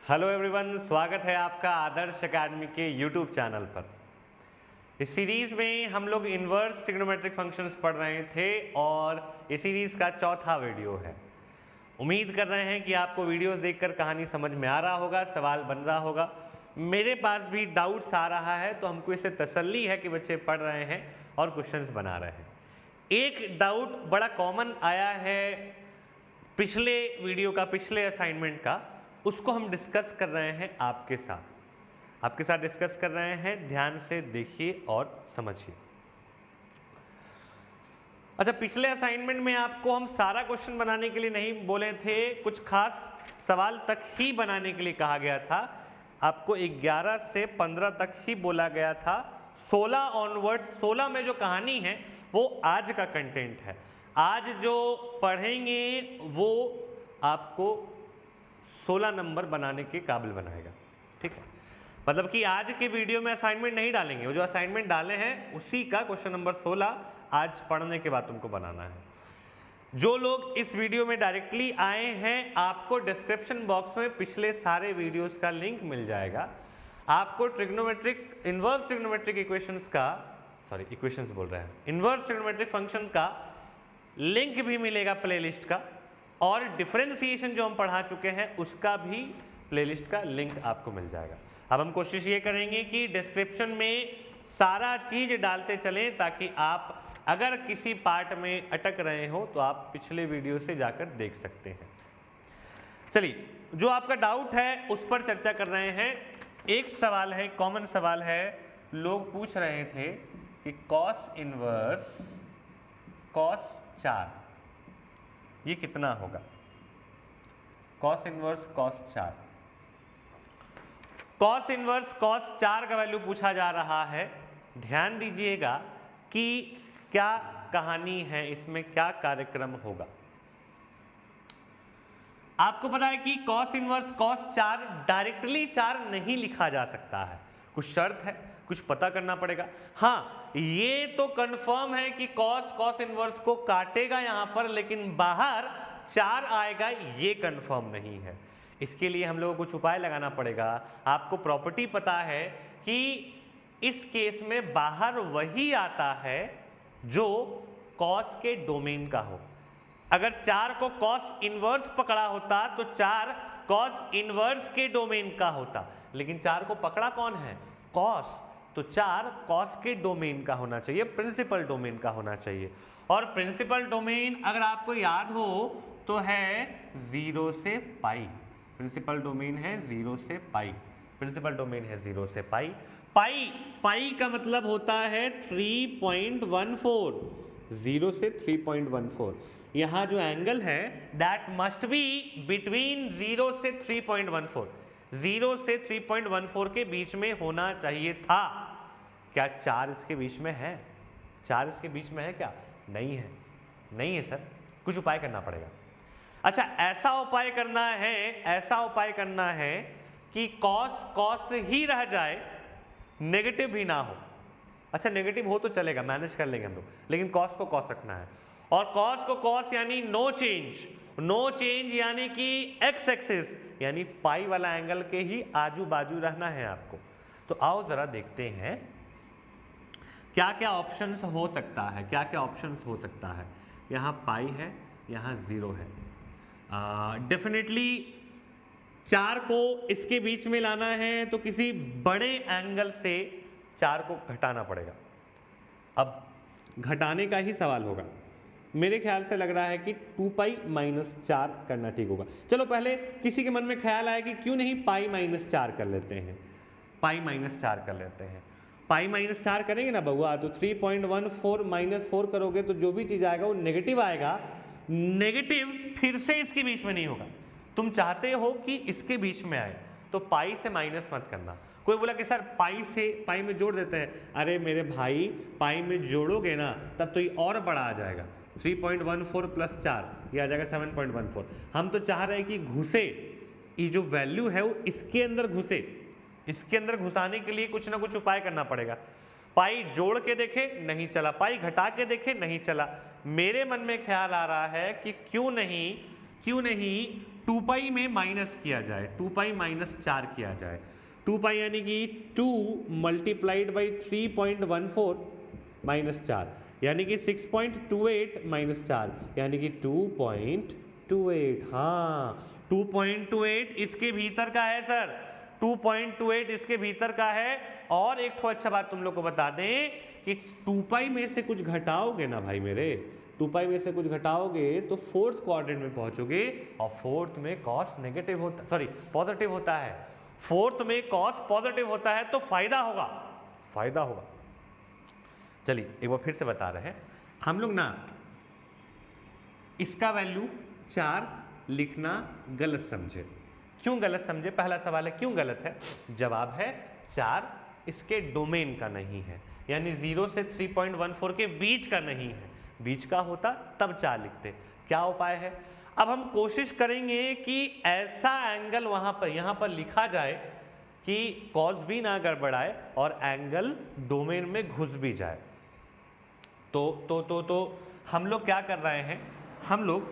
Hello everyone, स्वागत है आपका आदर्श एकेडमी के यूट्यूब चैनल पर। इस सीरीज में हम लोग इन्वर्स ट्रिग्नोमेट्रिक फंक्शंस पढ़ रहे थे और इस सीरीज का चौथा वीडियो है। उम्मीद कर रहे हैं कि आपको वीडियोस देखकर कहानी समझ में आ रहा होगा, सवाल बन रहा होगा। मेरे पास भी डाउट्स आ रहा है तो हमको इससे तसल्ली है कि बच्चे पढ़ रहे हैं और क्वेश्चंस बना रहे हैं। एक डाउट बड़ा कॉमन आया है पिछले वीडियो का, पिछले असाइनमेंट का, उसको हम डिस्कस कर रहे हैं आपके साथ डिस्कस कर रहे हैं। ध्यान से देखिए और समझिए। अच्छा, पिछले असाइनमेंट में आपको हम सारा क्वेश्चन बनाने के लिए नहीं बोले थे, कुछ खास सवाल तक ही बनाने के लिए कहा गया था। आपको 11 से 15 तक ही बोला गया था। 16 ऑनवर्ड्स, 16 में जो कहानी है वो आज का कंटेंट है। आज जो पढ़ेंगे वो आपको 16 नंबर बनाने के काबिल बनाएगा। ठीक है, मतलब कि आज के वीडियो में असाइनमेंट नहीं डालेंगे, वो जो असाइनमेंट डाले हैं उसी का क्वेश्चन नंबर 16 आज पढ़ने के बाद तुमको बनाना है। जो लोग इस वीडियो में डायरेक्टली आए हैं, आपको डिस्क्रिप्शन बॉक्स में पिछले सारे वीडियोस का लिंक मिल जाएगा। आपको ट्रिग्नोमेट्रिक, इन्वर्स ट्रिग्नोमेट्रिक इक्वेशंस का, सॉरी इक्वेशंस बोल रहे हैं, इन्वर्स ट्रिग्नोमेट्रिक फंक्शन का लिंक भी मिलेगा प्लेलिस्ट का, और डिफरेंशिएशन जो हम पढ़ा चुके हैं उसका भी प्लेलिस्ट का लिंक आपको मिल जाएगा। अब हम कोशिश ये करेंगे कि डिस्क्रिप्शन में सारा चीज डालते चलें ताकि आप अगर किसी पार्ट में अटक रहे हो तो आप पिछले वीडियो से जाकर देख सकते हैं। चलिए, जो आपका डाउट है उस पर चर्चा कर रहे हैं। एक सवाल है, कॉमन सवाल है, लोग पूछ रहे थे कि कॉस इनवर्स कॉस 4 ये कितना होगा। Cos inverse cos 4, cos inverse cos 4 का वैल्यू पूछा जा रहा है। ध्यान दीजिएगा कि क्या कहानी है, इसमें क्या कार्यक्रम होगा। आपको पता है कि कॉस इनवर्स कॉस 4 डायरेक्टली 4 नहीं लिखा जा सकता है, कुछ शर्त है, कुछ पता करना पड़ेगा। हाँ, ये तो कंफर्म है कि कॉस कॉस इनवर्स को काटेगा यहां पर, लेकिन बाहर 4 आएगा ये कंफर्म नहीं है। इसके लिए हम लोगों को कुछ उपाय लगाना पड़ेगा। आपको प्रॉपर्टी पता है कि इस केस में बाहर वही आता है जो कॉस के डोमेन का हो। अगर 4 को कॉस इनवर्स पकड़ा होता तो 4 कॉस इनवर्स के डोमेन का होता, लेकिन 4 को पकड़ा कौन है? कॉस। तो 4 कॉस के डोमेन का होना चाहिए, प्रिंसिपल डोमेन का होना चाहिए। और प्रिंसिपल डोमेन अगर आपको याद हो तो है 0 से पाई। प्रिंसिपल डोमेन है 0 से पाई, प्रिंसिपल डोमेन है 0 से पाई। पाई पाई का मतलब होता है 3.14, 0 से 3.14। यहाँ जो एंगल है दैट मस्ट बी बिटवीन 0 से 3.14, 0 से 3.14 के बीच में होना चाहिए था। क्या 4 इसके बीच में है? 4 इसके बीच में है क्या? नहीं है, नहीं है सर, कुछ उपाय करना पड़ेगा। अच्छा, ऐसा उपाय करना है कि कॉस कॉस ही रह जाए, नेगेटिव भी ना हो। अच्छा, नेगेटिव हो तो चलेगा, मैनेज कर लेंगे हम लोग, लेकिन कॉस को कॉस रखना है। और कॉस को कॉस यानी नो चेंज, नो चेंज यानी कि एक्स एक्सिस यानी पाई वाला एंगल के ही आजू बाजू रहना है आपको। तो आओ जरा देखते हैं क्या क्या ऑप्शंस हो सकता है, क्या क्या ऑप्शंस हो सकता है। यहाँ पाई है, यहाँ 0 है। डेफिनेटली 4 को इसके बीच में लाना है तो किसी बड़े एंगल से 4 को घटाना पड़ेगा। अब घटाने का ही सवाल होगा। मेरे ख्याल से लग रहा है कि 2 पाई माइनस 4 करना ठीक होगा। चलो पहले किसी के मन में ख्याल आया कि क्यों नहीं पाई माइनस 4 कर लेते हैं, पाई माइनस 4 कर लेते हैं। पाई माइनस 4 करेंगे ना बउआ, तो 3.14 माइनस 4 करोगे तो जो भी चीज़ आएगा वो नेगेटिव आएगा। नेगेटिव फिर से इसके बीच में नहीं होगा। तुम चाहते हो कि इसके बीच में आए तो पाई से माइनस मत करना। कोई बोला कि सर पाई से पाई में जोड़ देते हैं। अरे मेरे भाई, पाई में जोड़ोगे ना तब तो ये और बड़ा आ जाएगा। 3.14 प्लस 4 ये आ जाएगा 7.14। हम तो चाह रहे हैं कि घुसे, ये जो वैल्यू है वो इसके अंदर घुसे। इसके अंदर घुसाने के लिए कुछ ना कुछ उपाय करना पड़ेगा। पाई जोड़ के देखे नहीं चला, पाई घटा के देखे नहीं चला। मेरे मन में ख्याल आ रहा है कि क्यों नहीं 2 पाई में माइनस किया जाए, 2 पाई माइनस 4 किया जाए। 2 पाई यानी कि 2 मल्टीप्लाइड बाई 3.14 माइनस 4 यानी कि 6.28 माइनस 4 यानी कि 2.28। हाँ 2.28 इसके भीतर का है सर, 2.28 इसके भीतर का है। और एक तो अच्छा बात तुम लोग को बता दें कि 2 पाई में से कुछ घटाओगे ना भाई मेरे, 2 पाई में से कुछ घटाओगे तो फोर्थ क्वाड्रेंट में पहुंचोगे, और फोर्थ में कॉस नेगेटिव होता, सॉरी पॉजिटिव होता है, फोर्थ में कॉस पॉजिटिव होता है तो फायदा होगा, फायदा होगा। चलिए एक बार फिर से बता रहे हैं हम लोग ना, इसका वैल्यू 4 लिखना गलत समझे। क्यों गलत समझे? पहला सवाल है क्यों गलत है? जवाब है 4 इसके डोमेन का नहीं है, यानी 0 से 3.14 के बीच का नहीं है। बीच का होता तब 4 लिखते। क्या उपाय है? अब हम कोशिश करेंगे कि ऐसा एंगल वहां पर यहां पर लिखा जाए कि कॉस भी ना गड़बड़ाए और एंगल डोमेन में घुस भी जाए। तो हम लोग क्या कर रहे हैं, हम लोग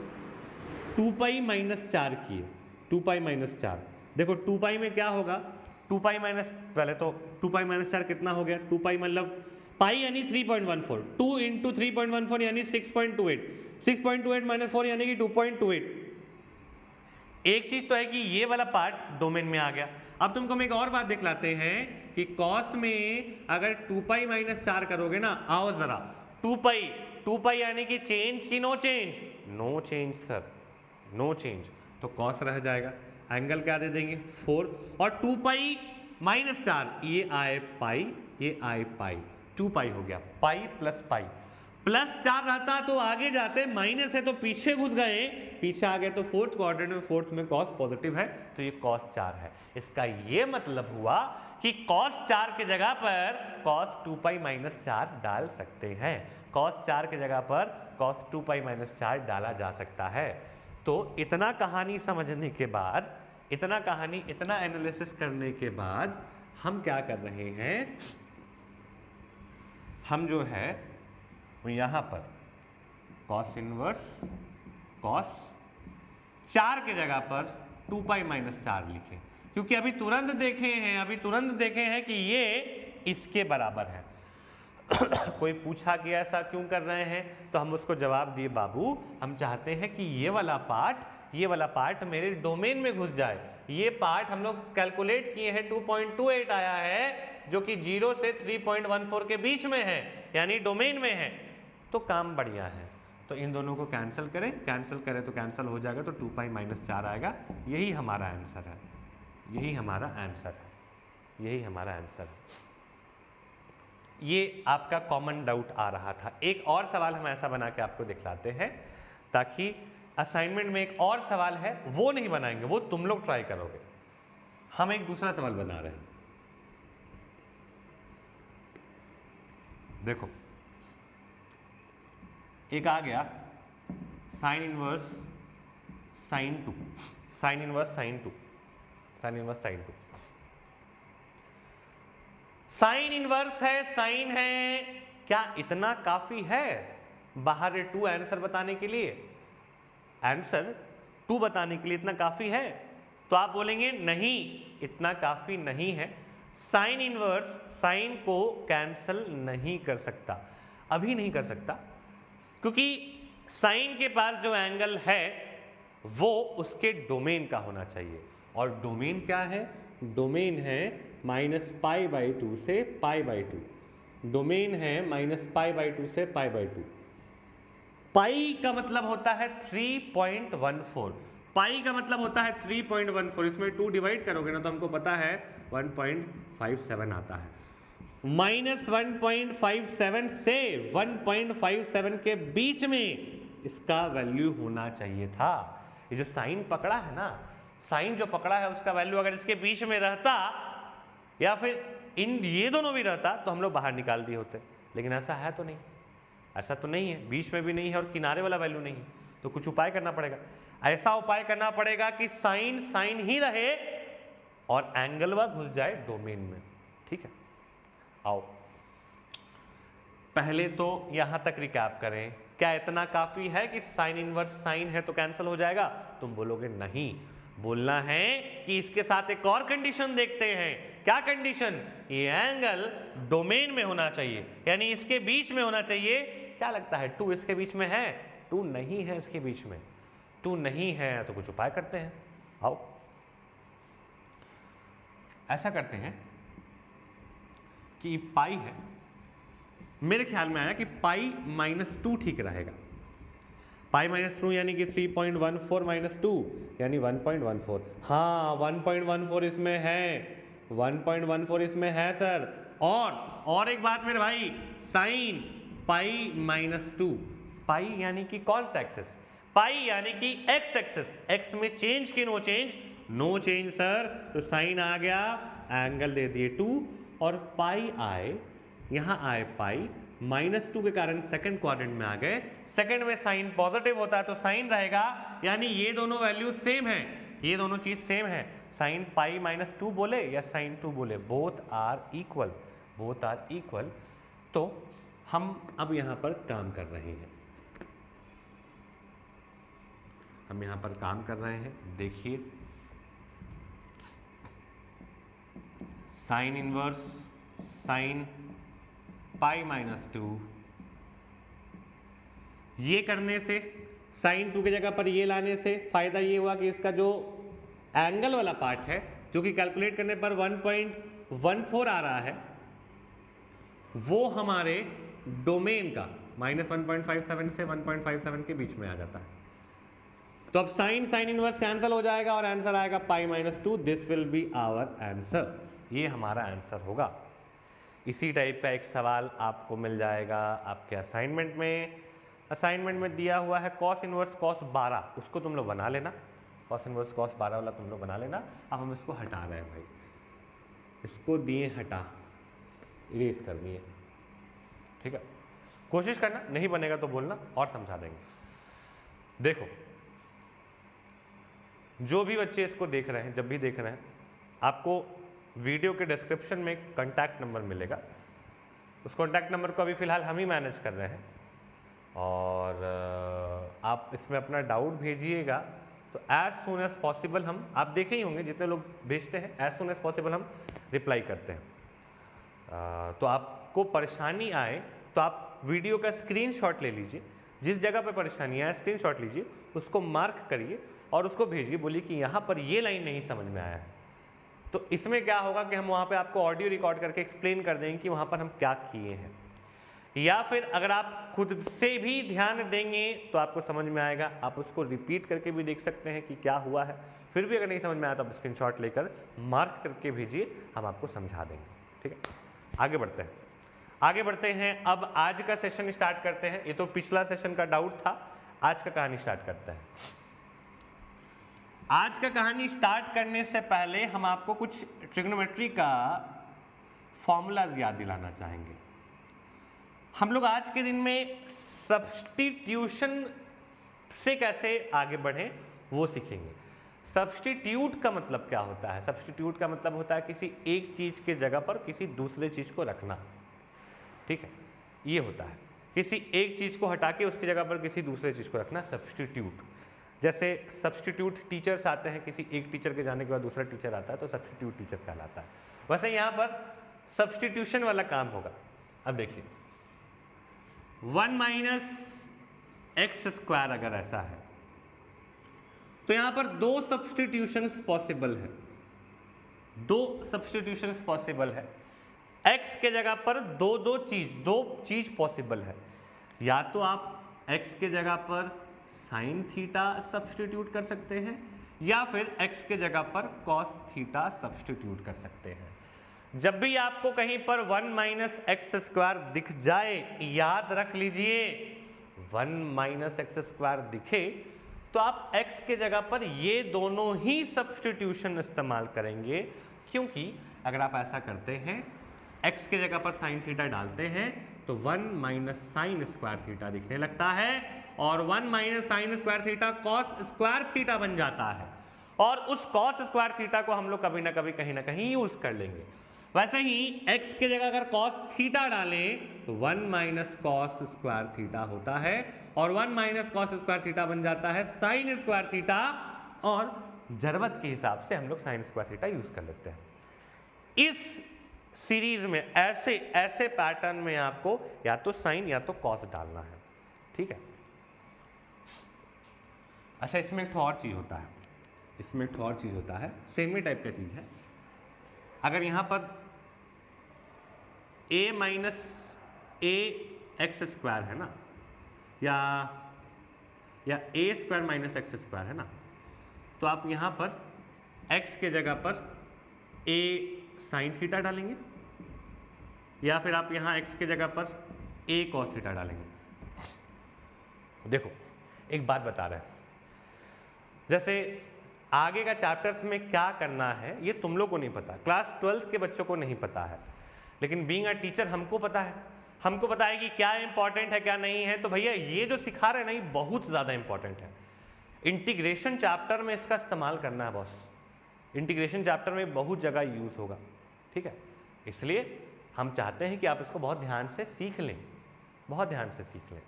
2 पाई माइनस 4 किए, 2 पाई माइनस 4। देखो 2 पाई में क्या होगा, 2 पाई माइनस, पहले तो 2 पाई माइनस 4 कितना हो गया, 2 पाई मतलब पाई यानी 3.14, 2 इंटू 3.14 यानी 6.28, 6.28 माइनस 4 यानी कि 2.28। एक चीज तो है कि ये वाला पार्ट डोमेन में आ गया। अब तुमको हम एक और बात दिखलाते हैं कि कॉस में अगर 2 पाई माइनस 4 करोगे ना, आओ जरा 2 पाई यानी कि चेंज की no change, no change sir, no change, तो कॉस रह जाएगा। एंगल क्या दे देंगे 4, और 2 पाई माइनस 4 ये आए पाई, ये आए पाई, 2 पाई हो गया, पाई प्लस 4 रहता तो आगे जाते, माइनस है तो पीछे घुस गए, पीछे आ गए तो फोर्थ क्वाड्रेंट में, फोर्थ में कॉस पॉजिटिव है तो ये कॉस 4 है। इसका ये मतलब हुआ कि कॉस 4 के जगह पर कॉस 2 पाई माइनस 4 डाल सकते हैं, कॉस 4 के जगह पर कॉस 2 पाई माइनस 4 डाला जा सकता है। तो इतना कहानी समझने के बाद, इतना एनालिसिस करने के बाद हम क्या कर रहे हैं, हम जो है यहां पर कॉस इनवर्स कॉस 4 के जगह पर 2 पाई माइनस 4 लिखें, क्योंकि अभी तुरंत देखे हैं कि ये इसके बराबर है। कोई पूछा कि ऐसा क्यों कर रहे हैं, तो हम उसको जवाब दिए बाबू हम चाहते हैं कि ये वाला पार्ट मेरे डोमेन में घुस जाए। ये पार्ट हम लोग कैलकुलेट किए हैं 2.28 आया है, जो कि 0 से 3.14 के बीच में है, यानी डोमेन में है, तो काम बढ़िया है। तो इन दोनों को कैंसिल करें तो कैंसिल हो जाएगा, तो 2 पाई माइनस 4 आएगा। यही हमारा आंसर है, यही हमारा आंसर है। ये आपका कॉमन डाउट आ रहा था। एक और सवाल हम ऐसा बना के आपको दिखलाते हैं, ताकि असाइनमेंट में एक और सवाल है वो नहीं बनाएंगे, वो तुम लोग ट्राई करोगे। हम एक दूसरा सवाल बना रहे हैं, देखो एक आ गया sine inverse sine 2, sine inverse sine 2, sine inverse sine 2। Sine inverse है, साइन है, क्या इतना काफी है बाहर 2 आंसर बताने के लिए? आंसर 2 बताने के लिए इतना काफी है? तो आप बोलेंगे नहीं, इतना काफी नहीं है। साइन इनवर्स साइन को कैंसल नहीं कर सकता, अभी नहीं कर सकता, क्योंकि साइन के पास जो एंगल है वो उसके डोमेन का होना चाहिए। और डोमेन क्या है? डोमेन है -π/2 से π/2, डोमेन है -π/2 से π/2। पाई का मतलब होता है 3.14, पाई का मतलब होता है 3.14, इसमें 2 डिवाइड करोगे ना तो हमको पता है 1.57 आता है। -1.57 से 1.57 के बीच में इसका वैल्यू होना चाहिए था। ये जो साइन पकड़ा है ना, साइन जो पकड़ा है उसका वैल्यू अगर इसके बीच में रहता या फिर ये दोनों भी रहता तो हम लोग बाहर निकाल दिए होते, लेकिन ऐसा है तो नहीं, ऐसा तो नहीं है, बीच में भी नहीं है और किनारे वाला वैल्यू नहीं है, तो कुछ उपाय करना पड़ेगा। ऐसा उपाय करना पड़ेगा कि साइन साइन ही रहे और एंगल वह घुस जाए डोमेन में। ठीक है, आओ पहले तो यहां तक रिकैप करें। क्या इतना काफी है कि साइन इनवर्स साइन है तो कैंसिल हो जाएगा? तुम बोलोगे नहीं, बोलना है कि इसके साथ एक और कंडीशन देखते हैं। क्या कंडीशन? ये एंगल डोमेन में होना चाहिए, यानी इसके बीच में होना चाहिए। क्या लगता है 2 इसके बीच में है? 2 नहीं है इसके बीच में। 2 नहीं है तो कुछ उपाय करते हैं। आओ ऐसा करते हैं कि पाई है, मेरे ख्याल में आया कि पाई -2 ठीक रहेगा। पाई -2 यानी कि 3.14 -2 यानी 1.14। हाँ 1.14 इसमें है, 1.14 इसमें है सर। और एक बात मेरे भाई, साइन पाई -2, पाई यानी कि कौन सा एक्सेस? पाई यानी कि एक्स एक्सेस। एक्स में चेंज की no change? No change sir. तो साइन आ गया, एंगल दे दिए 2 और पाई आए, यहां आए पाई -2 के कारण सेकंड क्वाड्रेंट में आ गए। सेकंड में साइन पॉजिटिव होता है तो साइन रहेगा, यानी ये दोनों वैल्यू सेम है, ये दोनों चीज सेम है। साइन पाई -2 बोले या साइन 2 बोले, both are equal, both are equal. तो हम अब यहां पर काम कर रहे हैं, हम यहां पर काम कर रहे हैं। देखिए साइन इनवर्स साइन पाई -2, ये करने से, साइन 2 की जगह पर ये लाने से फायदा ये हुआ कि इसका जो एंगल वाला पार्ट है, जो कि कैलकुलेट करने पर 1.14 आ रहा है, वो हमारे डोमेन का -1.57 से 1.57 के बीच में आ जाता है। तो अब साइन इनवर्स कैंसिल हो जाएगा और आंसर आएगा pi -2। This will be our answer, ये हमारा आंसर होगा। इसी टाइप का एक सवाल आपको मिल जाएगा आपके असाइनमेंट में। असाइनमेंट में दिया हुआ है कॉस इनवर्स कॉस 12, उसको तुम लोग बना लेना। कॉस इनवर्स कॉस 12 वाला तुम लोग बना लेना। अब हम इसको हटा रहे हैं भाई, इसको दिए हटा, इरेज कर दिए, ठीक है। कोशिश करना, नहीं बनेगा तो बोलना और समझा देंगे। देखो जो भी बच्चे इसको देख रहे हैं, जब भी देख रहे हैं, आपको वीडियो के डिस्क्रिप्शन में कॉन्टैक्ट नंबर मिलेगा। उस कॉन्टैक्ट नंबर को अभी फ़िलहाल हम ही मैनेज कर रहे हैं और आप इसमें अपना डाउट भेजिएगा तो एज सुन एज पॉसिबल हम, आप देखे ही होंगे जितने लोग भेजते हैं, एज सुन एज पॉसिबल हम रिप्लाई करते हैं। तो आपको परेशानी आए तो आप वीडियो का स्क्रीनशॉट ले लीजिए, जिस जगह पर परेशानी आए स्क्रीनशॉट लीजिए, उसको मार्क करिए और उसको भेजिए, बोलिए कि यहाँ पर ये लाइन नहीं समझ में आया है। तो इसमें क्या होगा कि हम वहाँ पे आपको ऑडियो रिकॉर्ड करके एक्सप्लेन कर देंगे कि वहाँ पर हम क्या किए हैं, या फिर अगर आप खुद से भी ध्यान देंगे तो आपको समझ में आएगा। आप उसको रिपीट करके भी देख सकते हैं कि क्या हुआ है। फिर भी अगर नहीं समझ में आया तो आप स्क्रीनशॉट लेकर मार्क करके भेजिए, हम आपको समझा देंगे, ठीक है। आगे बढ़ते हैं, आगे बढ़ते हैं। अब आज का सेशन स्टार्ट करते हैं। ये तो पिछला सेशन का डाउट था, आज का कहानी स्टार्ट करते हैं। आज का कहानी स्टार्ट करने से पहले हम आपको कुछ ट्रिग्नोमेट्री का फॉर्मूलाज याद दिलाना चाहेंगे। हम लोग आज के दिन में सब्स्टिट्यूशन से कैसे आगे बढ़ें वो सीखेंगे। सब्स्टिट्यूट का मतलब क्या होता है? सब्स्टिट्यूट का मतलब होता है किसी एक चीज के जगह पर किसी दूसरे चीज को रखना, ठीक है, ये होता है। किसी एक चीज को हटा के उसकी जगह पर किसी दूसरे चीज को रखना, सब्स्टिट्यूट। जैसे सब्स्टिट्यूट टीचर्स आते हैं, किसी एक टीचर के जाने के बाद दूसरा टीचर आता है तो सब्स्टिट्यूट टीचर कहलाता है। वैसे यहाँ पर सब्स्टिट्यूशन वाला काम होगा। अब देखिए 1 - x² अगर ऐसा है तो यहाँ पर दो सब्स्टिट्यूशंस पॉसिबल है, दो सब्स्टिट्यूशंस पॉसिबल है। x के जगह पर दो चीज पॉसिबल है। या तो आप x के जगह पर साइन थीटा सब्स्टिट्यूट कर सकते हैं या फिर x के जगह पर कॉस थीटा सब्स्टिट्यूट कर सकते हैं। जब भी आपको कहीं पर 1 - x² दिख जाए, याद रख लीजिए 1 - x² दिखे तो आप x के जगह पर ये दोनों ही सब्स्टिट्यूशन इस्तेमाल करेंगे, क्योंकि अगर आप ऐसा करते हैं x के जगह पर साइन थीटा डालते हैं तो 1 - sin² थीटा दिखने लगता है और 1 - sin² थीटा cos² थीटा बन जाता है और उस cos² थीटा को हम लोग कभी ना कभी कहीं ना कहीं यूज कर लेंगे। वैसे ही x के जगह अगर cos थीटा डालें तो 1 - cos² थीटा होता है और 1 माइनस कॉस स्क्वायर थीटा बन जाता है साइन स्क्वायर थीटा, और जरूरत के हिसाब से हम लोग साइन स्क्वायर थीटा यूज कर लेते हैं। इस सीरीज में ऐसे ऐसे पैटर्न में आपको या तो साइन या तो कॉस डालना है, ठीक है। अच्छा, इसमें एक और चीज होता है, इसमें एक और चीज होता है, सेम ही टाइप का चीज है। अगर यहां पर a minus A x square है ना, या a square minus x square है ना, तो आप यहां पर x के जगह पर a साइन थीटा डालेंगे, या फिर आप यहां x के जगह पर a कॉस थीटा डालेंगे। देखो एक बात बता रहे हैं, जैसे आगे का चैप्टर्स में क्या करना है ये तुम लोग को नहीं पता, क्लास 12th के बच्चों को नहीं पता है, लेकिन बीइंग अ टीचर हमको पता है। हमको पता है कि क्या इंपॉर्टेंट है क्या नहीं है। तो भैया ये जो सिखा रहे हैं ना, ये बहुत ज़्यादा इंपॉर्टेंट है। इंटीग्रेशन चैप्टर में इसका इस्तेमाल करना है बॉस, इंटीग्रेशन चैप्टर में बहुत जगह यूज़ होगा, ठीक है। इसलिए हम चाहते हैं कि आप इसको बहुत ध्यान से सीख लें, बहुत ध्यान से सीख लें।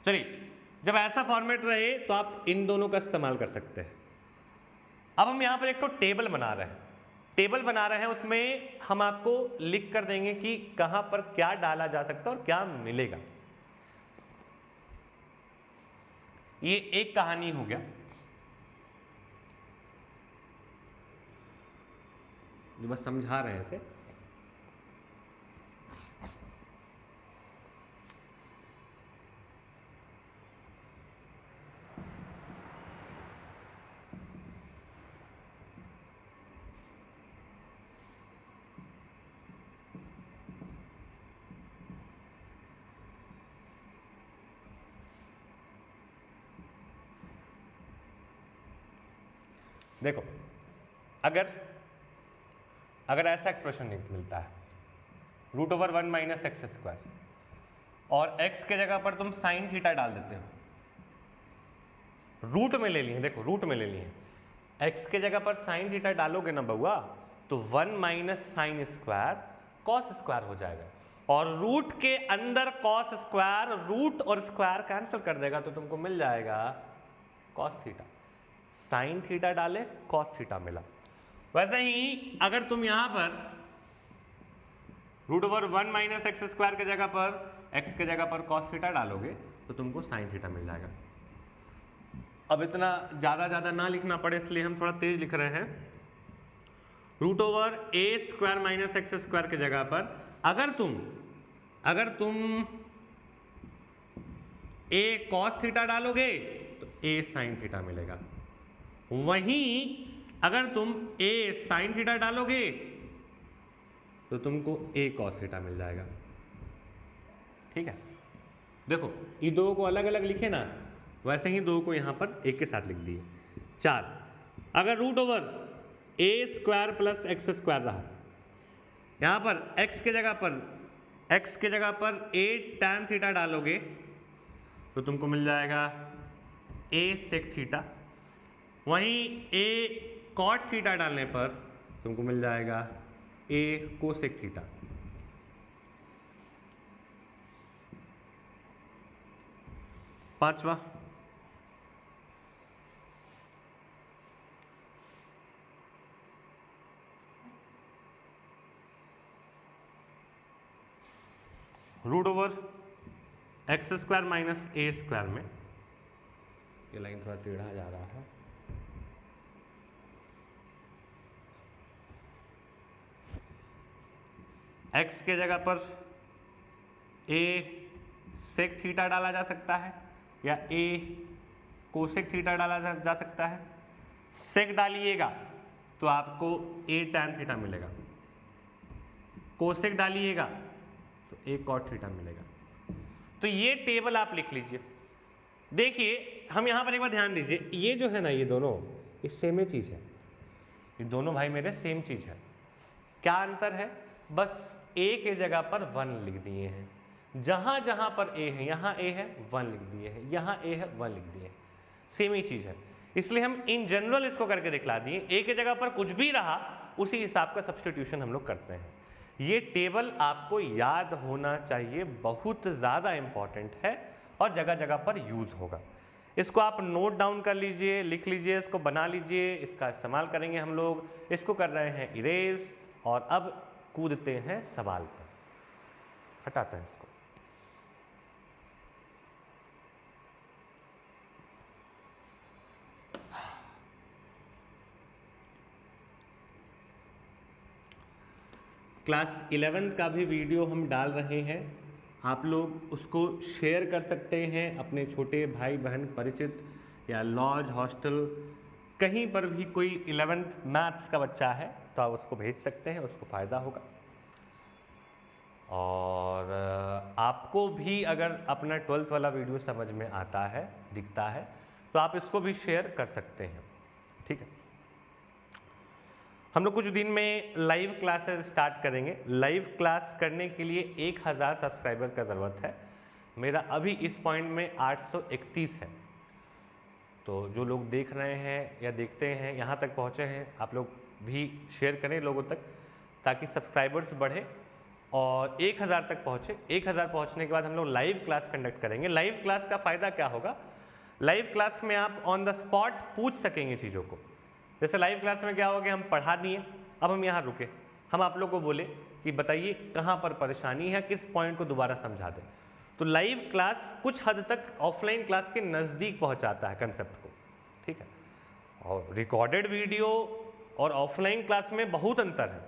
चलिए, जब ऐसा फॉर्मेट रहे तो आप इन दोनों का इस्तेमाल कर सकते हैं। अब हम यहाँ पर एक तो टेबल बना रहे हैं, टेबल बना रहे हैं, उसमें हम आपको लिख कर देंगे कि कहाँ पर क्या डाला जा सकता है और क्या मिलेगा। ये एक कहानी हो गया जो बस समझा रहे थे। देखो, अगर ऐसा एक्सप्रेशन मिलता है root over 1 minus x square, और x के जगह पर तुम साइन थीटा डाल देते हो, रूट में ले लिए, देखो रूट में ले लिए, x के जगह पर साइन थीटा डालोगे ना बउआ, तो 1 minus sine square cos square हो जाएगा, और रूट के अंदर कॉस स्क्वायर रूट और स्क्वायर कैंसिल कर देगा, तो तुमको मिल जाएगा कॉस थीटा। साइन थीटा डाले कॉस थीटा मिला। वैसे ही अगर तुम यहां पर root over 1 minus x square के जगह पर x के जगह पर कॉस थीटा डालोगे तो तुमको साइन थीटा मिल जाएगा। अब इतना ज़्यादा ना लिखना पड़े इसलिए हम थोड़ा तेज लिख रहे हैं। Root over a square minus x square के जगह पर अगर तुम a कॉस थीटा डालोगे तो a साइन थीटा मिलेगा। वहीं अगर तुम a साइन थीटा डालोगे तो तुमको a कॉस थीटा मिल जाएगा, ठीक है। देखो ये दो को अलग अलग लिखे ना, वैसे ही दो को यहाँ पर एक के साथ लिख दिए। 4 अगर root over a square plus x square रहा, यहाँ पर x के जगह पर a tan थीटा डालोगे तो तुमको मिल जाएगा a सेक थीटा। वहीं a कॉट थीटा डालने पर तुमको मिल जाएगा a कोसेक थीटा। पांचवा, root over x square minus a square में, ये लाइन थोड़ा टेढ़ा जा रहा है, x के जगह पर a सेक थीटा डाला जा सकता है या a कोसेक थीटा डाला जा सकता है। सेक डालिएगा तो आपको a tan थीटा मिलेगा, कोसेक डालिएगा तो a cot थीटा मिलेगा। तो ये टेबल आप लिख लीजिए। देखिए हम यहाँ पर एक बार ध्यान दीजिए, ये जो है ना, ये दोनों ये सेम ही चीज़ है, ये दोनों भाई मेरे सेम चीज़ है। क्या अंतर है? बस a के जगह पर 1 लिख दिए हैं, जहाँ जहाँ पर a है यहाँ a है 1 लिख दिए हैं, यहाँ a है 1 लिख दिए हैं, सेम ही चीज़ है। इसलिए हम इन जनरल इसको करके दिखला दिए, a के जगह पर कुछ भी रहा उसी हिसाब का सब्स्टिट्यूशन हम लोग करते हैं। ये टेबल आपको याद होना चाहिए, बहुत ज़्यादा इम्पॉर्टेंट है और जगह जगह पर यूज़ होगा। इसको आप नोट डाउन कर लीजिए, लिख लीजिए, इसको बना लीजिए, इसका इस्तेमाल करेंगे हम लोग। इसको कर रहे हैं इरेज और अब कूदते हैं सवाल पर। हटाते हैं इसको। क्लास 11th का भी वीडियो हम डाल रहे हैं, आप लोग उसको शेयर कर सकते हैं अपने छोटे भाई बहन परिचित या लॉज हॉस्टल कहीं पर भी कोई 11th मैथ्स का बच्चा है तो आप उसको भेज सकते हैं, उसको फ़ायदा होगा। और आपको भी अगर अपना 12th वाला वीडियो समझ में आता है, दिखता है, तो आप इसको भी शेयर कर सकते हैं। ठीक है, हम लोग कुछ दिन में लाइव क्लासेस स्टार्ट करेंगे। लाइव क्लास करने के लिए 1000 सब्सक्राइबर का ज़रूरत है। मेरा अभी इस पॉइंट में 831 है। तो जो लोग देख रहे हैं या देखते हैं, यहाँ तक पहुँचे हैं, आप लोग भी शेयर करें लोगों तक ताकि सब्सक्राइबर्स बढ़े और 1000 तक पहुँचे। 1000 पहुँचने के बाद हम लोग लाइव क्लास कंडक्ट करेंगे। लाइव क्लास का फ़ायदा क्या होगा? लाइव क्लास में आप ऑन द स्पॉट पूछ सकेंगे चीज़ों को। जैसे लाइव क्लास में क्या होगा कि हम पढ़ा दिए, अब हम यहाँ रुके, हम आप लोग को बोले कि बताइए कहाँ पर परेशानी है, किस पॉइंट को दोबारा समझा दें। तो लाइव क्लास कुछ हद तक ऑफलाइन क्लास के नज़दीक पहुँचाता है कंसेप्ट को। ठीक है, और रिकॉर्डेड वीडियो और ऑफलाइन क्लास में बहुत अंतर है।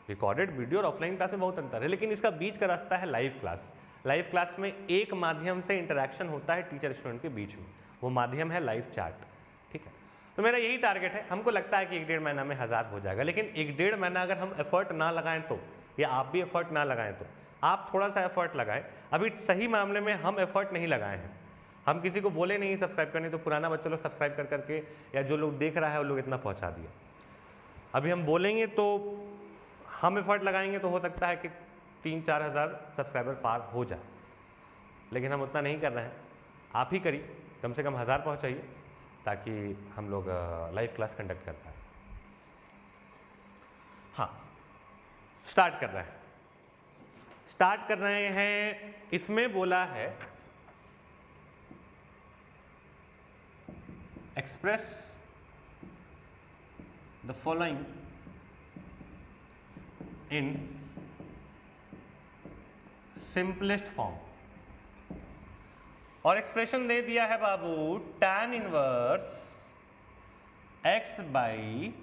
रिकॉर्डेड वीडियो और ऑफलाइन क्लास में बहुत अंतर है, लेकिन इसका बीच का रास्ता है लाइव क्लास। लाइव क्लास में एक माध्यम से इंटरेक्शन होता है टीचर स्टूडेंट के बीच में, वो माध्यम है लाइव चैट। ठीक है, तो मेरा यही टारगेट है। हमको लगता है कि 1-1.5 महीना में 1000 हो जाएगा, लेकिन 1-1.5 महीना अगर हम एफर्ट ना लगाएं तो, या आप भी एफर्ट ना लगाएं तो, आप थोड़ा सा एफर्ट लगाएं। अभी सही मामले में हम एफर्ट नहीं लगाए हैं, हम किसी को बोले नहीं सब्सक्राइब करने, तो पुराना बच्चा लोग सब्सक्राइब कर करके या जो लोग देख रहा है वो लोग इतना पहुँचा दिया। अभी हम बोलेंगे तो हम एफर्ट लगाएंगे तो हो सकता है कि 3-4 हज़ार सब्सक्राइबर पार हो जाए, लेकिन हम उतना नहीं कर रहे हैं। आप ही करिए, कम से कम 1000 पहुँचाइए ताकि हम लोग लाइव क्लास कंडक्ट कर पाए। हाँ, स्टार्ट कर रहे हैं। इसमें बोला है express the following in simplest form, और एक्सप्रेशन दे दिया है बाबू tan inverse x by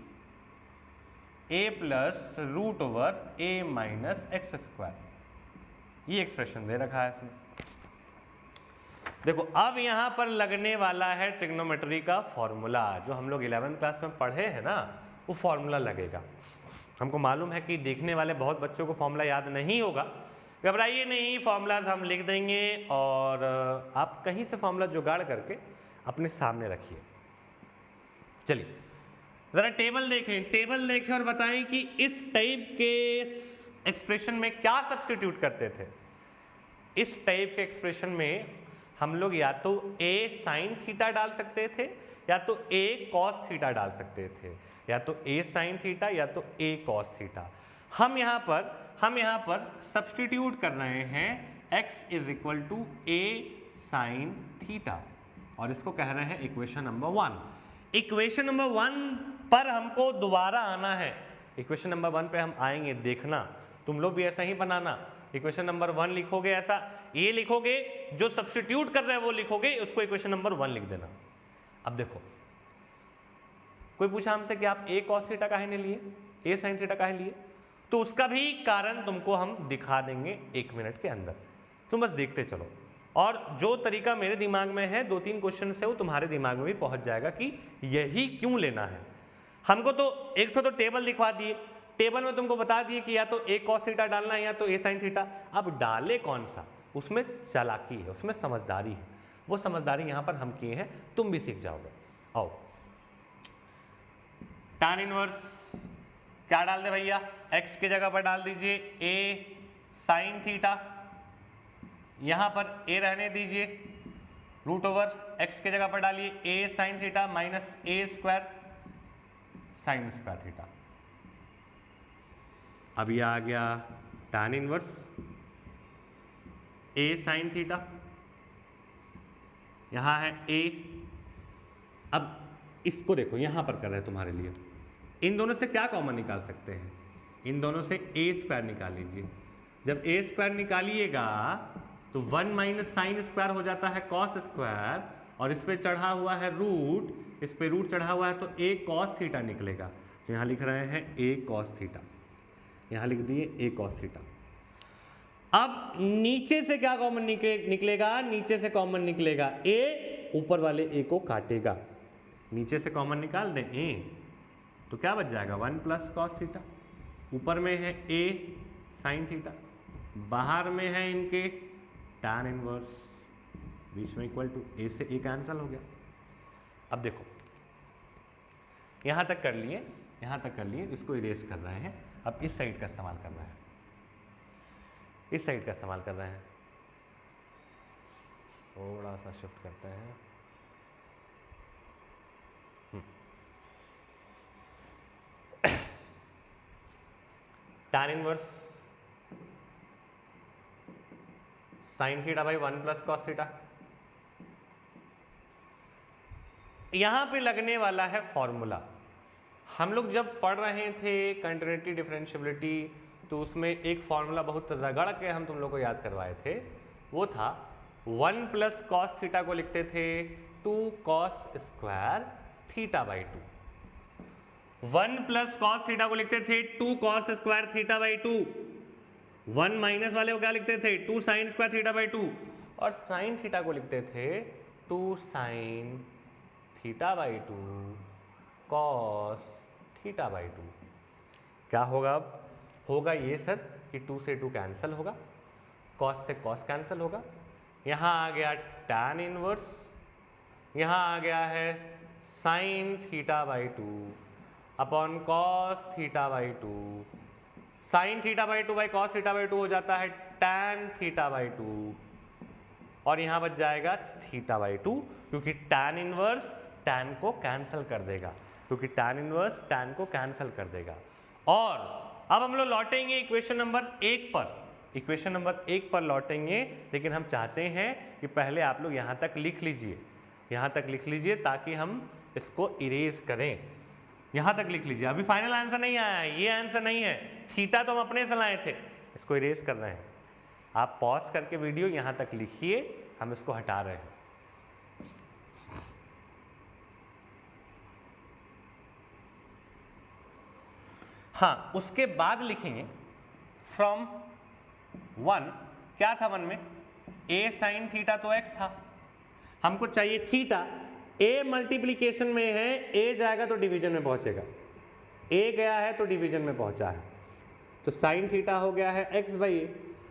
a plus root over a minus x square. ये एक्सप्रेशन दे रखा है इसमें। देखो अब यहाँ पर लगने वाला है ट्रिग्नोमेट्री का फॉर्मूला, जो हम लोग 11th क्लास में पढ़े हैं ना, वो फॉर्मूला लगेगा। हमको मालूम है कि देखने वाले बहुत बच्चों को फॉर्मूला याद नहीं होगा, घबराइए नहीं, फॉर्मूलाज हम लिख देंगे और आप कहीं से फॉर्मूला जुगाड़ करके अपने सामने रखिए। चलिए ज़रा टेबल देखें और बताएं कि इस टाइप के एक्सप्रेशन में क्या सब्स्टिट्यूट करते थे। इस टाइप के एक्सप्रेशन में हम लोग या तो a साइन थीटा डाल सकते थे, या तो a कॉस थीटा डाल सकते थे, या तो a साइन थीटा या तो a कॉस थीटा। हम यहाँ पर सब्स्टिट्यूट कर रहे हैं x is equal to a sine theta, और इसको कह रहे हैं इक्वेशन नंबर 1। इक्वेशन नंबर 1 पर हमको दोबारा आना है। इक्वेशन नंबर 1 पे हम आएंगे, देखना तुम लोग भी ऐसा ही बनाना। इक्वेशन नंबर 1 लिखोगे ऐसा, ये लिखोगे, जो सब्स्टिट्यूट कर रहे हैं वो लिखोगे, उसको इक्वेशन नंबर 1 लिख देना। अब देखो, कोई पूछा हमसे कि आप a cos थीटा काहे नहीं लिए, a sin थीटा काहे लिए, तो उसका भी कारण तुमको हम दिखा देंगे 1 मिनट के अंदर। तुम बस देखते चलो, और जो तरीका मेरे दिमाग में है 2-3 क्वेश्चन से वो तुम्हारे दिमाग में भी पहुंच जाएगा कि यही क्यों लेना है। हमको तो एक तो टेबल दिखवा दिए, टेबल में तुमको बता दिए कि या तो a cos थीटा डालना है या तो a sin थीटा। अब डाले कौन सा, उसमें चालाकी है, उसमें समझदारी है। वो समझदारी यहाँ पर हम किए हैं, तुम भी सीख जाओगे। आओ, tan इनवर्स क्या डाल दे भैया, x की जगह पर डाल दीजिए a sin थीटा, यहाँ पर a रहने दीजिए, रूट ओवर x की जगह पर डालिए a sin theta minus a square sin square theta. अब ये आ गया tan inverse a sine theta, यहाँ है a। अब इसको देखो, यहाँ पर कर रहे हैं तुम्हारे लिए, इन दोनों से क्या कॉमन निकाल सकते हैं? इन दोनों से a स्क्वायर निकाल लीजिए। जब a स्क्वायर निकालिएगा तो 1 माइनस साइन स्क्वायर हो जाता है कॉस स्क्वायर, और इस पे चढ़ा हुआ है रूट, इस पे रूट चढ़ा हुआ है तो a कॉस थीटा निकलेगा। तो यहाँ लिख रहे हैं a कॉस थीटा, यहाँ लिख दिए a कॉस थीटा। अब नीचे से क्या कॉमन निकलेगा? नीचे से कॉमन निकलेगा a, ऊपर वाले a को काटेगा, नीचे से कॉमन निकाल दें a, तो क्या बच जाएगा 1 प्लस कॉस थीटा। ऊपर में है a साइन थीटा, बाहर में है इनके tan इनवर्स, बीच में इक्वल टू a से a कैंसल हो गया। अब देखो यहाँ तक कर लिए, यहाँ तक कर लिए, इसको इरेज कर रहे हैं। अब इस साइड का इस्तेमाल कर रहे हैं, इस साइड का इस्तेमाल कर रहे हैं। थोड़ा सा शिफ्ट करते हैं। tan inverse sine theta by 1 plus cos theta, यहां पे लगने वाला है फॉर्मूला। हम लोग जब पढ़ रहे थे कंटिन्यूटी डिफरेंशियबिलिटी, तो उसमें एक फॉर्मूला बहुत रगड़ के हम तुम लोग को याद करवाए थे, वो था 1 प्लस कॉस थीटा को लिखते थे 2 cos square theta by 2। 1 plus cos theta को लिखते थे 2 cos square theta by 2। 1 minus वाले को क्या लिखते थे? 2 साइन स्क्वायर थीटा बाई 2। और साइन थीटा को लिखते थे 2 sine theta by 2 cos theta by 2। क्या होगा अब? होगा ये सर कि 2 से 2 कैंसिल होगा, कॉस से कॉस कैंसिल होगा, यहाँ आ गया tan इनवर्स, यहाँ आ गया है sine theta by 2 upon cos theta by 2। Sine theta by 2 by cos theta by 2 हो जाता है tan थीटा बाई 2, और यहाँ बच जाएगा थीटा बाई 2, क्योंकि tan इनवर्स tan को कैंसिल कर देगा, क्योंकि tan इनवर्स tan को कैंसिल कर देगा। और अब हम लोग लौटेंगे इक्वेशन नंबर 1 पर, इक्वेशन नंबर 1 पर लौटेंगे, लेकिन हम चाहते हैं कि पहले आप लोग यहाँ तक लिख लीजिए, यहाँ तक लिख लीजिए ताकि हम इसको इरेज करें। यहाँ तक लिख लीजिए, अभी फाइनल आंसर नहीं आया है, ये आंसर नहीं है, थीटा तो हम अपने से लाए थे, इसको इरेज कर रहे हैं। आप पॉज करके वीडियो यहाँ तक लिखिए, हम इसको हटा रहे हैं। हाँ, उसके बाद लिखेंगे फ्रॉम 1, क्या था 1 में? a साइन थीटा तो x था, हमको चाहिए थीटा। a मल्टीप्लीकेशन में है, a जाएगा तो डिवीजन में पहुंचेगा, a गया है तो डिवीजन में पहुंचा है, तो साइन थीटा हो गया है x बाई a।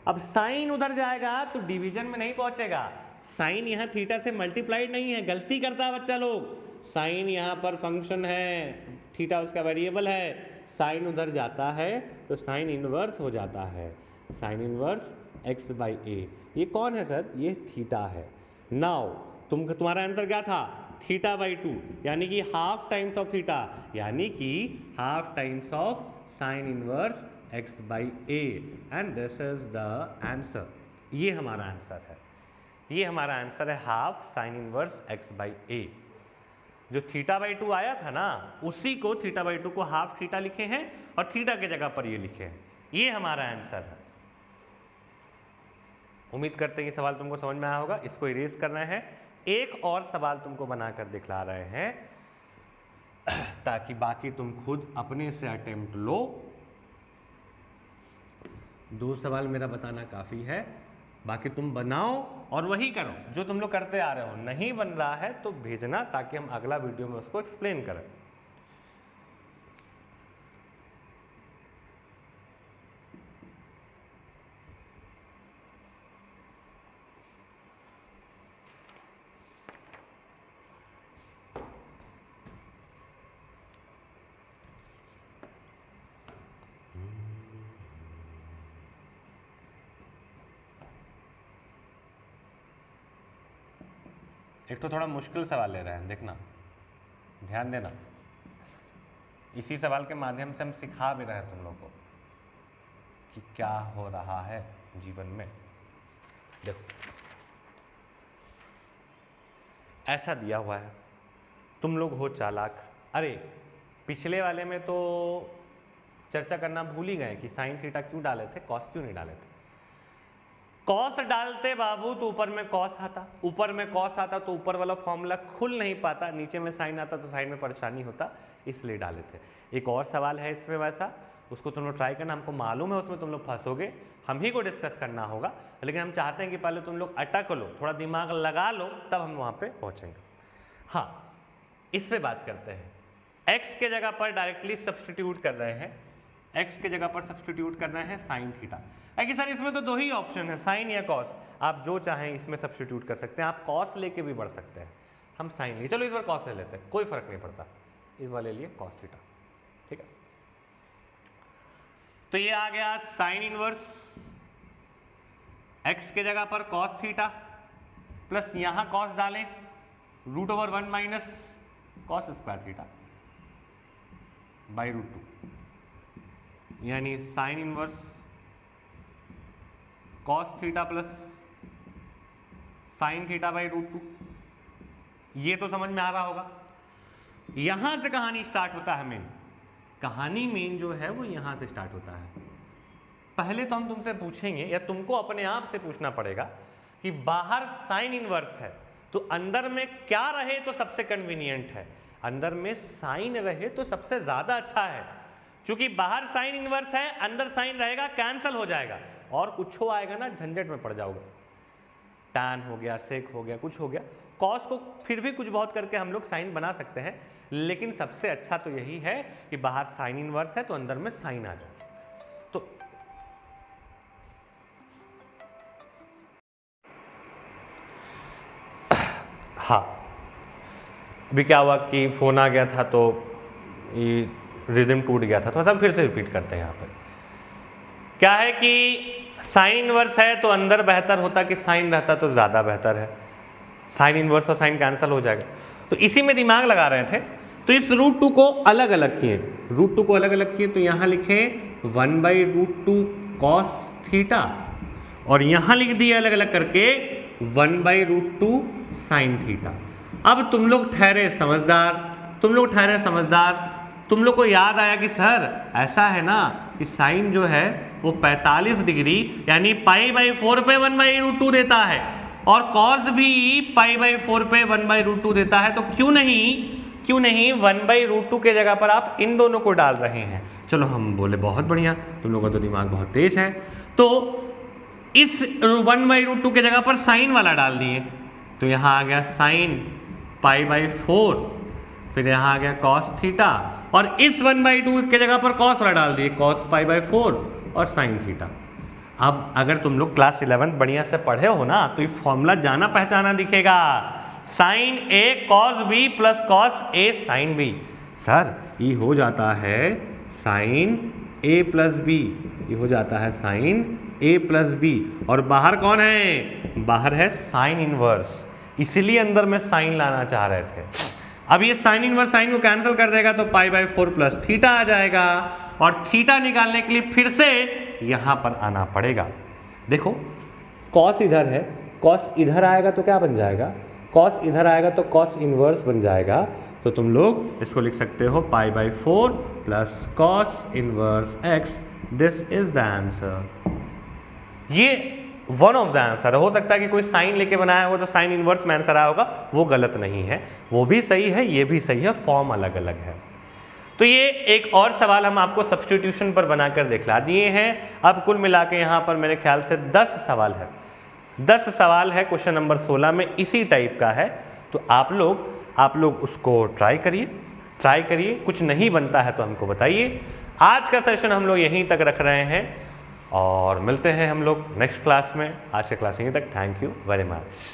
अब साइन उधर जाएगा तो डिवीजन में नहीं पहुंचेगा, साइन यहाँ थीटा से मल्टीप्लाइड नहीं है, गलती करता है बच्चा लोग। साइन यहाँ पर फंक्शन है, थीटा उसका वेरिएबल है, साइन उधर जाता है तो साइन इनवर्स हो जाता है, sine inverse x by a। ये कौन है सर? ये थीटा है। नाउ तुम्हारा आंसर क्या था? थीटा बाई 2, यानी कि हाफ टाइम्स ऑफ थीटा, यानी कि half times of sine inverse x by a, and this is the answer. ये हमारा आंसर है, ये हमारा आंसर है half sine inverse x by a। जो थीटा बाई 2 आया था ना, उसी को थीटा बाई 2 को हाफ थीटा लिखे हैं और थीटा के जगह पर ये लिखे हैं, ये हमारा आंसर है। उम्मीद करते हैं ये सवाल तुमको समझ में आया होगा। इसको इरेज करना है, एक और सवाल तुमको बनाकर दिखला रहे हैं ताकि बाकी तुम खुद अपने से अटेम्प्ट लो। 2 सवाल मेरा बताना काफ़ी है, बाकी तुम बनाओ और वही करो जो तुम लोग करते आ रहे हो। नहीं बन रहा है तो भेजना ताकि हम अगला वीडियो में उसको एक्सप्लेन करें। एक तो थोड़ा मुश्किल सवाल ले रहे हैं, देखना, ध्यान देना। इसी सवाल के माध्यम से हम सिखा भी रहे हैं तुम लोग को। कि क्या हो रहा है जीवन में। देखो ऐसा दिया हुआ है, तुम लोग हो चालाक। अरे पिछले वाले में तो चर्चा करना भूल ही गए कि साइन थीटा क्यों डाले थे, कॉस क्यों नहीं डाले थे। कॉस डालते बाबू तो ऊपर में कॉस आता, ऊपर में कॉस आता तो ऊपर वाला फॉर्मूला खुल नहीं पाता, नीचे में साइन आता तो साइन में परेशानी होता, इसलिए डाले थे। एक और सवाल है इसमें वैसा, उसको तुम लोग ट्राई करना, हमको मालूम है उसमें तुम लोग फंसोगे, हम ही को डिस्कस करना होगा, लेकिन हम चाहते हैं कि पहले तुम लोग अटक लो, थोड़ा दिमाग लगा लो, तब हम वहाँ पे पहुँचेंगे। हाँ, इस पे बात करते हैं। x के जगह पर डायरेक्टली सब्सटीट्यूट कर रहे हैं, x के जगह पर सब्सटीट्यूट कर रहे हैं साइन थीटा। कि सर इसमें तो दो ही ऑप्शन है, साइन या कॉस, आप जो चाहें इसमें सब्सटीट्यूट कर सकते हैं, आप कॉस लेके भी बढ़ सकते हैं, हम साइन लिए, चलो इस बार कॉस ले लेते हैं, कोई फर्क नहीं पड़ता, इस बार ले लिए कॉस थीटा, ठीक है। तो ये आ गया साइन इनवर्स x के जगह पर कॉस थीटा प्लस यहां कॉस डालें √1 minus cos square theta by √2, यानी sine inverse cos theta plus sine theta by √2। ये तो समझ में आ रहा होगा। यहां से कहानी स्टार्ट होता है, मेन कहानी मेन जो है वो यहां से स्टार्ट होता है। पहले तो हम तुमसे पूछेंगे या तुमको अपने आप से पूछना पड़ेगा कि बाहर साइन इनवर्स है तो अंदर में क्या रहे तो सबसे कन्वीनियंट है, अंदर में साइन रहे तो सबसे ज्यादा अच्छा है। क्योंकि बाहर साइन इनवर्स है, अंदर साइन रहेगा, कैंसल हो जाएगा और कुछ हो आएगा ना, झंझट में पड़ जाओगे, टैन हो गया, सेक हो गया, कुछ हो गया। कॉस को फिर भी कुछ बहुत करके हम लोग साइन बना सकते हैं, लेकिन सबसे अच्छा तो यही है कि बाहर साइन इनवर्स है तो अंदर में साइन आ जाए। तो हाँ, अभी क्या हुआ कि फोन आ गया था तो ये रिदम टूट गया था, तो सब फिर से रिपीट करते हैं। यहाँ पर क्या है कि साइन इनवर्स है तो अंदर बेहतर होता कि साइन रहता तो ज़्यादा बेहतर है, साइन इनवर्स और साइन कैंसिल हो जाएगा, तो इसी में दिमाग लगा रहे थे। तो इस √2 को अलग अलग किए, √2 को अलग अलग किए, तो यहाँ लिखे 1/√2 कॉस थीटा और यहाँ लिख दिए अलग अलग करके 1/√2 साइन थीटा। अब तुम लोग ठहरे समझदार, तुम लोग को याद आया कि सर ऐसा है ना कि साइन जो है वो 45 डिग्री यानी π/4 पे 1/√2 देता है और कॉस भी π/4 पे 1/√2 देता है, तो क्यों नहीं 1/√2 के जगह पर आप इन दोनों को डाल रहे हैं। चलो हम बोले बहुत बढ़िया, तुम लोगों का तो दिमाग बहुत तेज है, तो इस 1/√2 के जगह पर साइन वाला डाल दिए, तो यहाँ आ गया साइन π/4, फिर यहाँ आ गया कॉस थीटा और इस 1/2 के जगह पर कॉस वाला डाल दिए, कॉस π/4 और साइन थीटा। अब अगर तुम लोग क्लास 11 बढ़िया से पढ़े हो ना तो ये फॉर्मूला जाना पहचाना दिखेगा, sign A cos B plus cos A sine B. Sir ये हो जाता है साइन ए प्लस बी, ये हो जाता है साइन ए प्लस बी, और बाहर कौन है, बाहर है साइन इनवर्स, इसीलिए अंदर में साइन लाना चाह रहे थे। अब ये साइन इनवर्स साइन को कैंसिल कर देगा तो π/4 प्लस थीटा आ जाएगा, और थीटा निकालने के लिए फिर से यहाँ पर आना पड़ेगा। देखो कॉस इधर है, कॉस इधर आएगा तो क्या बन जाएगा, कॉस इधर आएगा तो कॉस इनवर्स बन जाएगा, तो तुम लोग इसको लिख सकते हो π/4 plus cos inverse x, this is the answer. ये वन ऑफ द आंसर हो सकता है कि कोई साइन लेके बनाया हो तो साइन इनवर्स में आंसर आया होगा, वो गलत नहीं है, वो भी सही है, ये भी सही है, फॉर्म अलग अलग है। तो ये एक और सवाल हम आपको सब्स्टिट्यूशन पर बनाकर दिखला दिए हैं। अब कुल मिला के यहाँ पर मेरे ख्याल से 10 सवाल है, 10 सवाल है क्वेश्चन नंबर 16 में इसी टाइप का है। तो आप लोग उसको ट्राई करिए, कुछ नहीं बनता है तो हमको बताइए। आज का सेशन हम लोग यहीं तक रख रहे हैं और मिलते हैं हम लोग नेक्स्ट क्लास में। आज के क्लास यहीं तक, थैंक यू वेरी मच।